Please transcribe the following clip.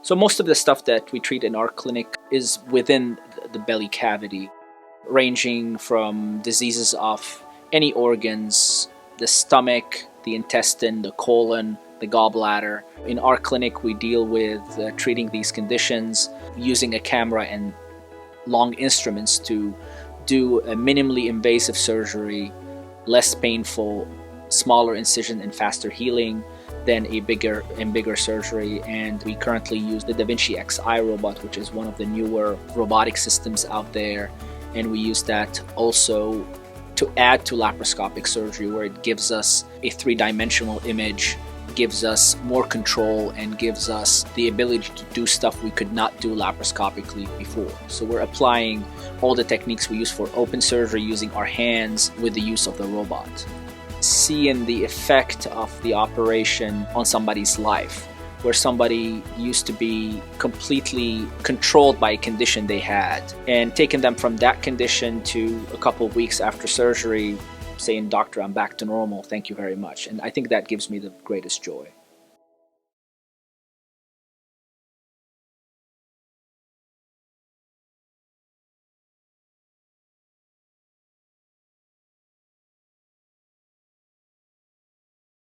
So most of the stuff that we treat in our clinic is within the belly cavity, ranging from diseases of any organs, the stomach, the intestine, the colon, the gallbladder. In our clinic, we deal with treating these conditions using a camera and long instruments to do a minimally invasive surgery, less painful, smaller incision and faster healing than a bigger surgery. And we currently use the Da Vinci Xi robot, which is one of the newer robotic systems out there, and we use that also to add to laparoscopic surgery, where it gives us a three-dimensional image, gives us more control, and gives us the ability to do stuff we could not do laparoscopically before. So we're applying all the techniques we use for open surgery using our hands with the use of the robot. Seeing the effect of the operation on somebody's life, where somebody used to be completely controlled by a condition they had, and taking them from that condition to a couple of weeks after surgery saying, "Doctor, I'm back to normal, thank you very much." And I think that gives me the greatest joy.